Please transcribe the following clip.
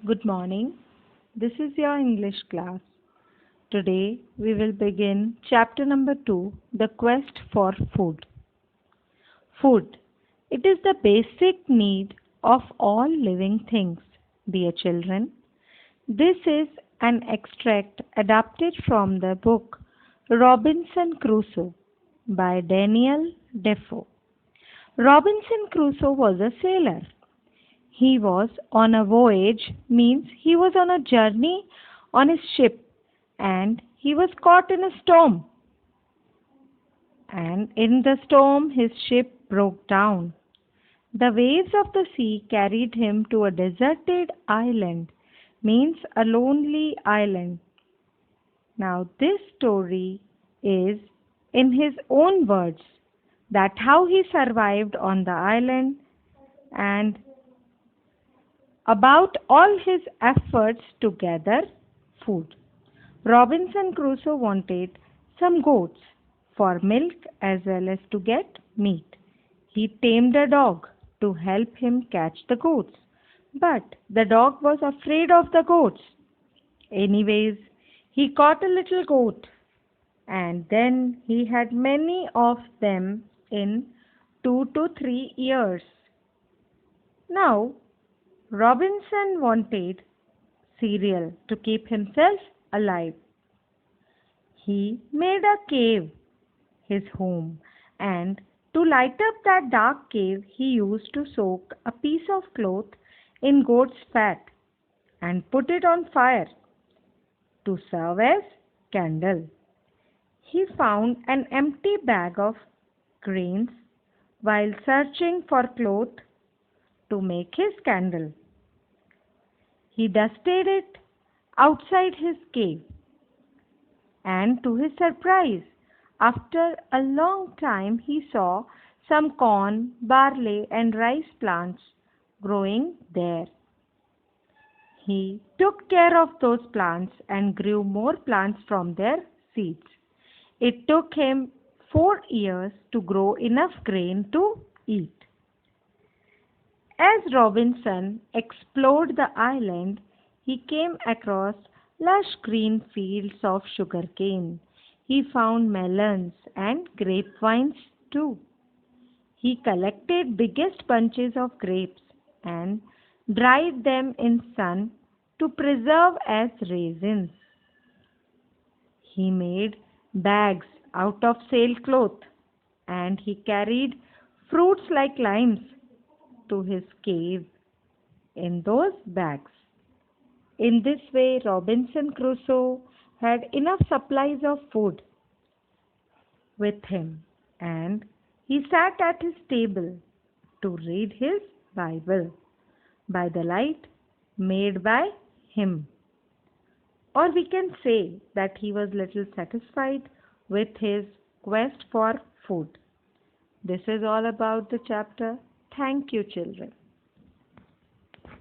Good morning. This is your English class. Today we will begin chapter number 2, The Quest for Food. Food. It is the basic need of all living things, dear children. This is an extract adapted from the book Robinson Crusoe by Daniel Defoe. Robinson Crusoe was a sailor. He was on a voyage, means he was on a journey on his ship, and he was caught in a storm. And in the storm, his ship broke down. The waves of the sea carried him to a deserted island, means a lonely island. Now, this story is in his own words that how he survived on the island and about all his efforts to gather food. Robinson Crusoe wanted some goats for milk as well as to get meat. He tamed a dog to help him catch the goats, but the dog was afraid of the goats. Anyways, he caught a little goat, and then he had many of them in 2 to 3 years. Now, Robinson wanted cereal to keep himself alive. He made a cave his home, and to light up that dark cave, he used to soak a piece of cloth in goat's fat and put it on fire to serve as candle. He found an empty bag of grains while searching for cloth to make his candle. He dusted it outside his cave, and to his surprise, after a long time he saw some corn, barley, and rice plants growing there. He took care of those plants and grew more plants from their seeds. It took him 4 years to grow enough grain to eat. As Robinson explored the island, he came across lush green fields of sugarcane. He found melons and grapevines too. He collected biggest bunches of grapes and dried them in sun to preserve as raisins. He made bags out of sailcloth, and he carried fruits like limes to his cave in those bags. In this way, Robinson Crusoe had enough supplies of food with him, and he sat at his table to read his Bible by the light made by him. Or we can say that he was little satisfied with his quest for food. This is all about the chapter. Thank you, children.